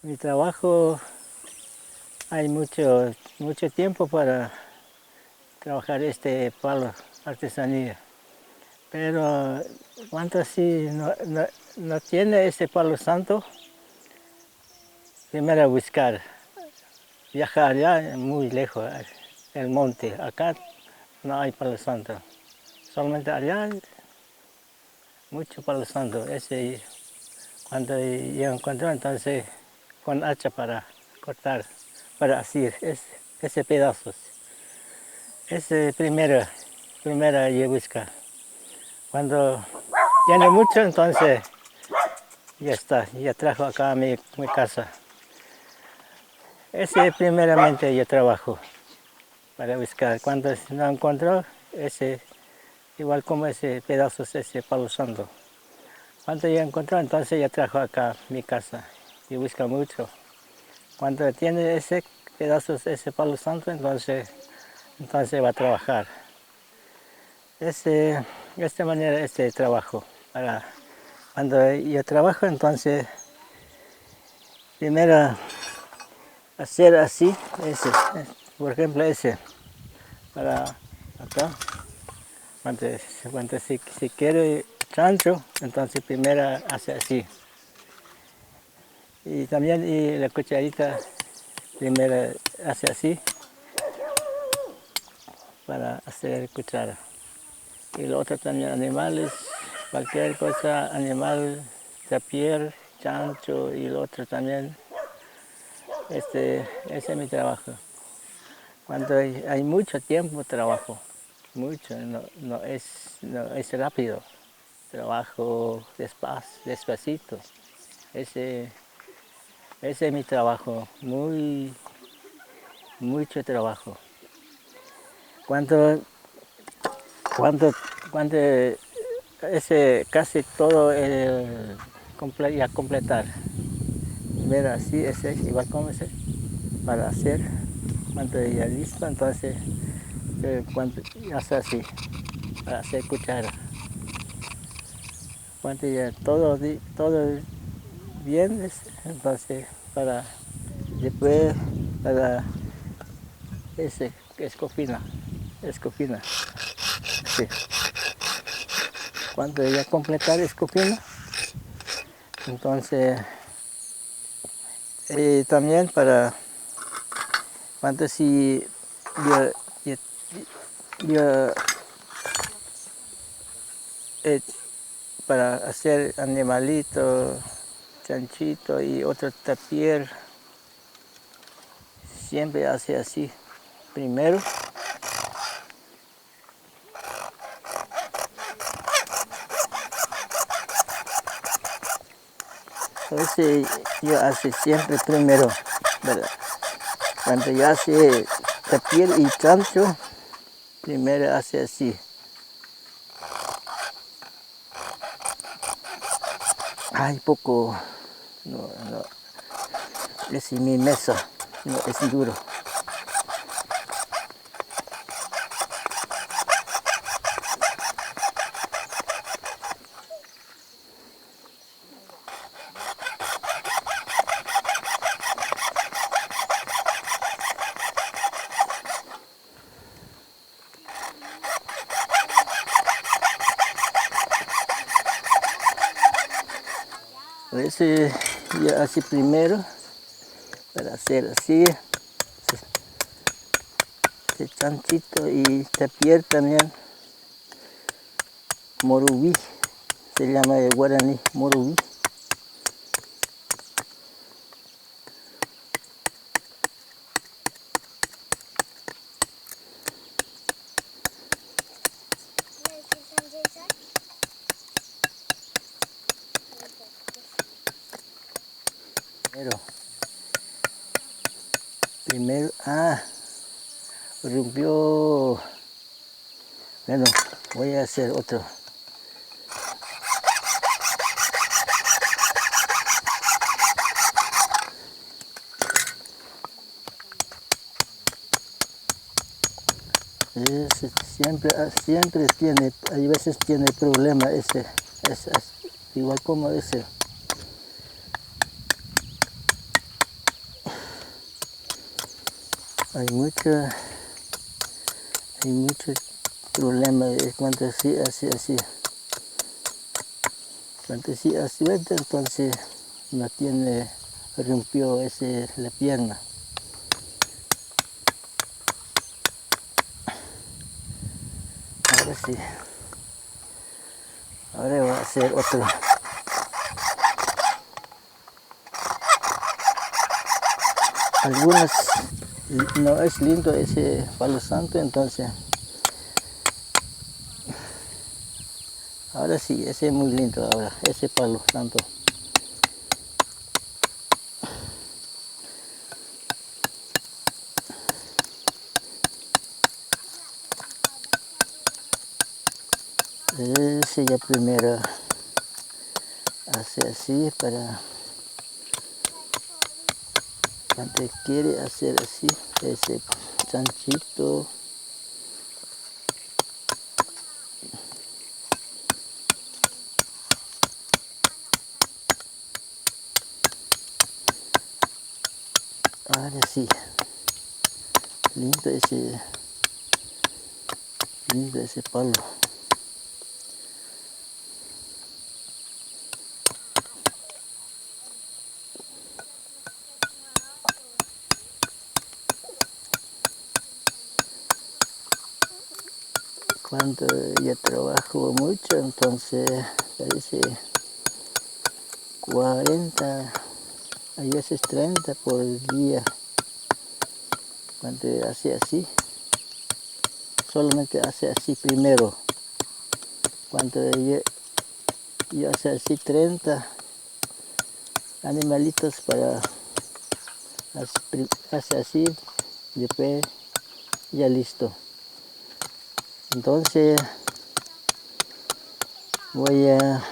Mi trabajo, hay mucho tiempo para trabajar este palo, artesanía. Pero cuando así no tiene ese palo santo, primero buscar, viajar ya muy lejos, el monte. Acá no hay palo santo, solamente allá mucho palo santo. Ese, cuando yo encuentro, entonces con hacha para cortar, para asir ese pedazos. Ese primera yo busco. Cuando tiene mucho, entonces ya está, ya trajo acá a mi casa. Ese primeramente yo trabajo para buscar. Cuando no encuentro, ese, igual como ese pedazo, ese palo santo. Cuando ya encontró, entonces ya trajo acá a mi casa y busca mucho. Cuando tiene ese pedazo, ese palo santo, entonces va a trabajar. De esta manera este trabajo. Cuando yo trabajo, entonces primero hacer así, ese, por ejemplo ese, para acá. Cuando si quiere chancho, entonces primero hace así. Y también y la cucharita primero hace así para hacer cuchara. Y lo otro también animales, cualquier cosa, animal, tapier, chancho y lo otro también. Ese es mi trabajo. Cuando hay mucho tiempo trabajo, mucho, no es rápido. Trabajo despacito. Ese es mi trabajo, mucho trabajo. Cuando ese casi todo ya completar. Ver así, ese igual como ese, para hacer, cuando ya listo, entonces cuando ya está así, para hacer cuchara. Cuando ya todo bien, entonces para después para ese escofina, sí. Cuando ya completar escofina, entonces también para cuando si yo para hacer animalito, chanchito y otro tapier, siempre hace así. Primero entonces yo hace siempre primero, ¿verdad? Cuando ya hace tapier y chancho, primero hace así. Ay, poco, no, es mi mesa, no, es duro. A veces yo hace primero, para hacer así, este chanchito y tapier también, morubí, se llama de guaraní, morubí. Primero, rompió. Bueno, voy a hacer otro. Siempre tiene, hay veces tiene problema ese, igual como ese. hay mucho problema cuando así, Cuando sí suelta, entonces no tiene, rompió la pierna. Ahora sí. Ahora voy a hacer otro. Algunas no es lindo ese palo santo, entonces ahora sí, ese es muy lindo ahora, ese palo santo. Ese ya primero hace así para cuando quiere hacer así, ese chanchito. Ahora sí, lindo ese palo. Cuando yo trabajo mucho, entonces parece 40, a veces 30 por día. Cuando hace así, solamente hace así primero. Cuando yo hace así 30 animalitos para hace así, después ya listo. Entonces voy a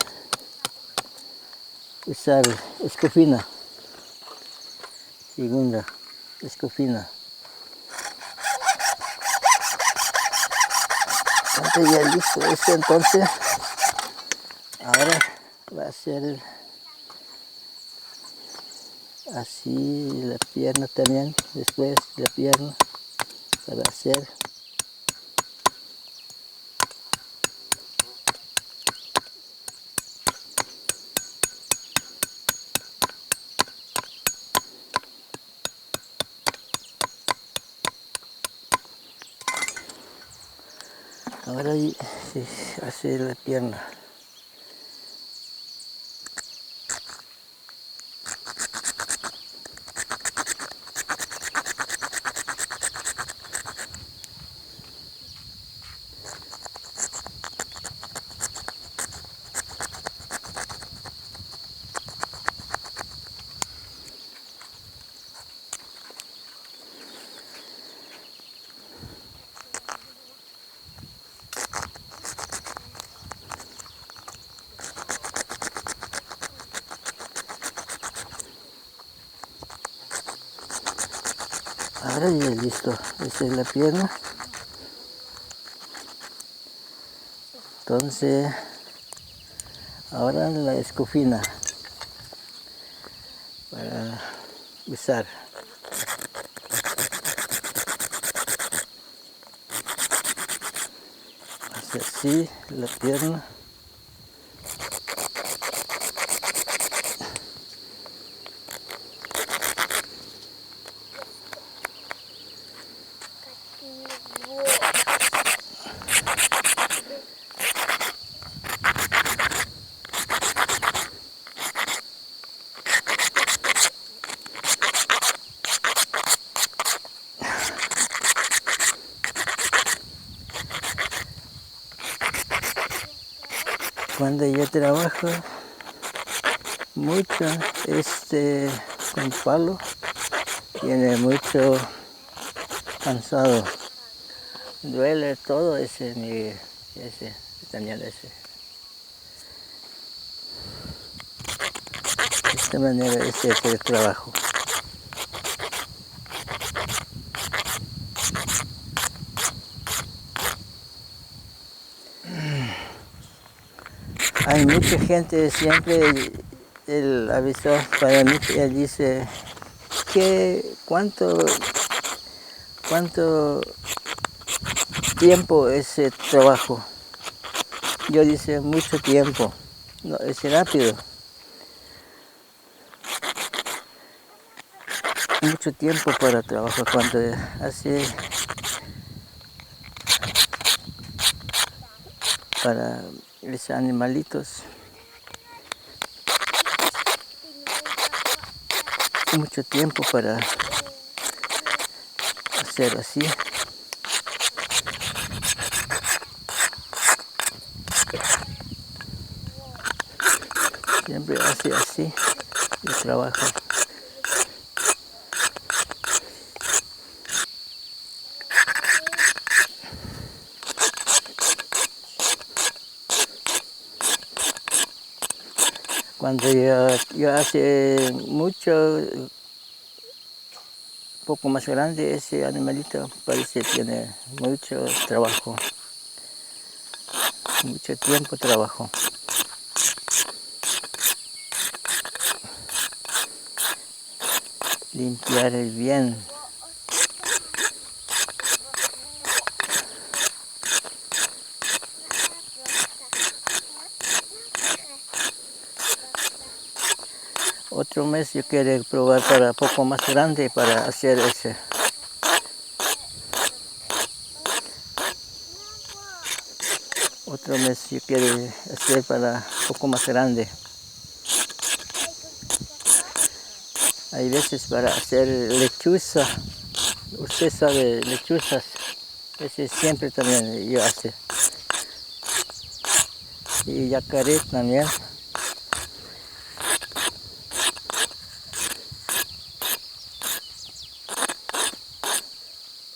usar escofina, segunda escofina. Entonces ya listo esto, entonces ahora va a ser así la pierna también, después la pierna para hacer. Ahora se hace la pierna. Ahora ya listo, esta es la pierna. Entonces, ahora la escofina para usar. Hace así la pierna. Cuando yo trabajo mucho con palo, tiene mucho cansado, duele todo también ese. De esta manera ese es el trabajo. Hay mucha gente siempre, él avisó para mí, él dice, ¿cuánto ¿Cuánto tiempo ese trabajo? Yo dice mucho tiempo, no, es rápido. Mucho tiempo para trabajar cuando hace para los animalitos. Mucho tiempo para hacer así. Siempre hace así el trabajo. Cuando yo hace mucho, poco más grande, ese animalito parece que tiene mucho trabajo, mucho tiempo trabajo. Limpiar bien. Otro mes yo quiero probar para poco más grande para hacer ese. Otro mes yo quiero hacer para poco más grande. Hay veces para hacer lechuza. Usted sabe, lechuzas. Ese siempre también yo hace. Y yacaré también.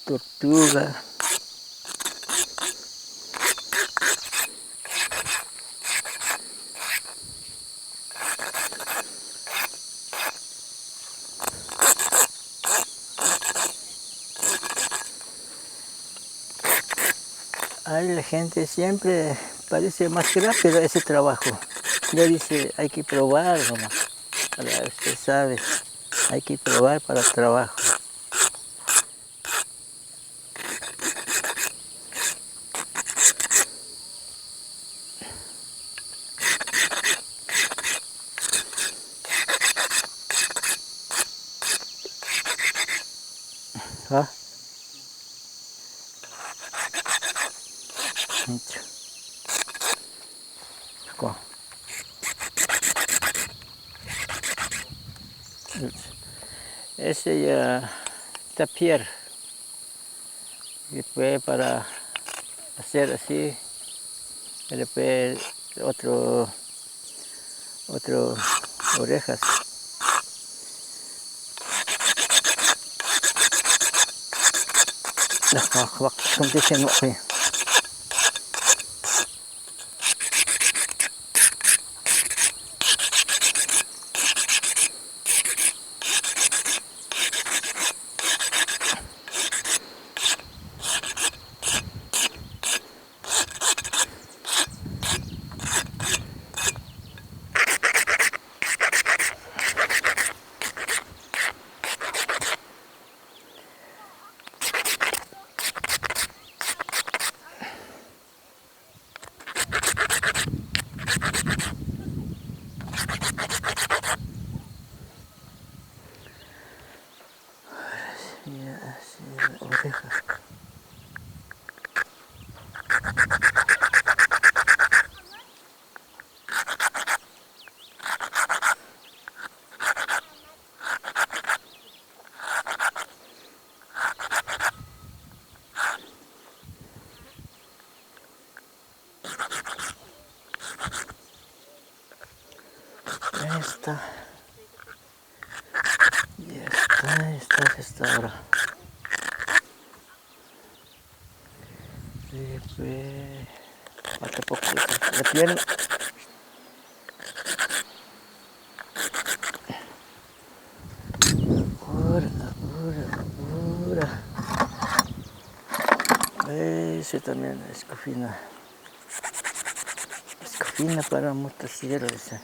Tortuga. Ahí la gente siempre parece más rápido ese trabajo. Yo dice, hay que probar, nomás. Usted sabe, hay que probar para el trabajo. ¿Ah? Ese ya tapier. Después para hacer así, después otro orejas. Không thể xem mọi orejas. Ya está ahora. Falta poco. La pierna. Ahora. Ese también es cofina. Es cofina para motosierra ese.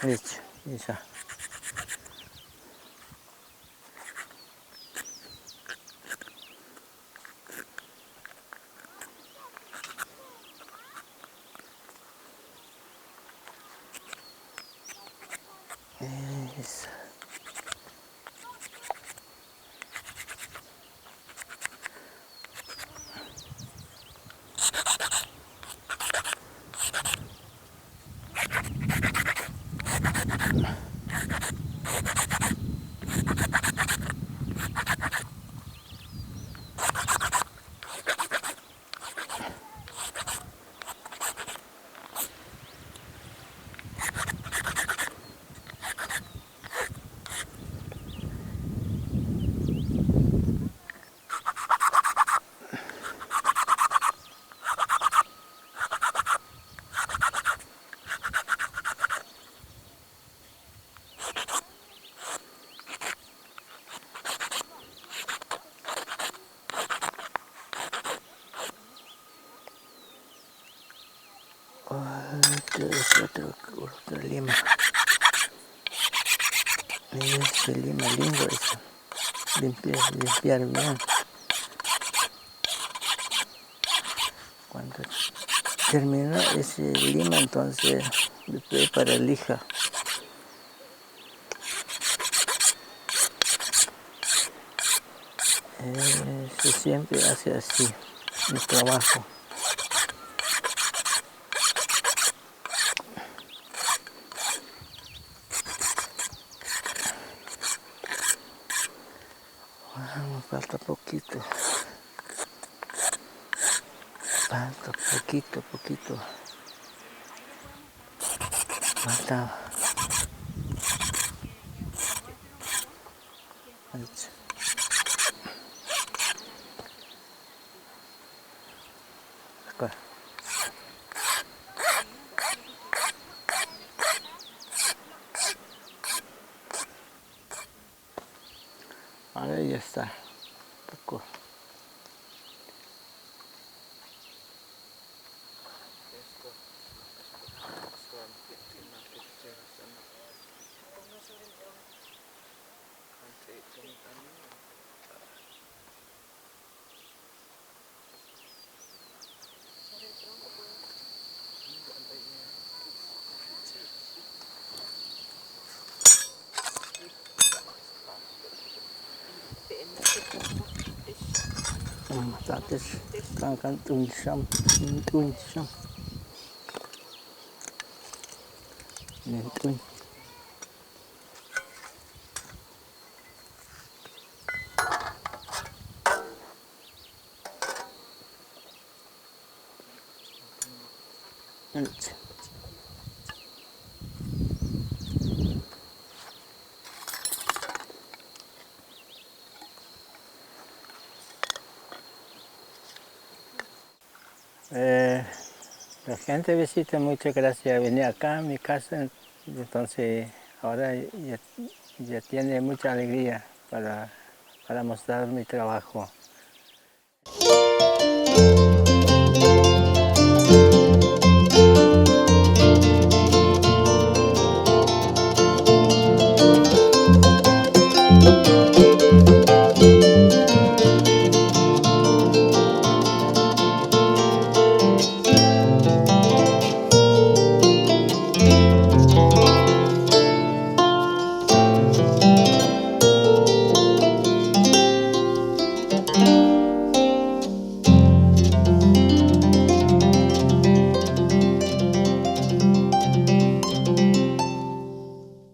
Listo, listo. Eso. Otro lima. Ese lima lindo eso. Limpiar bien. Cuando terminó ese lima, entonces después para lija. Se siempre hace así el trabajo. Vamos, falta poquito. Falta poquito. Falta. Acá. Ahora ya está. Poco. Matates kangkan tunsham. Tun. La gente visita, muchas gracias, venir acá a mi casa, entonces ahora ya tiene mucha alegría para mostrar mi trabajo.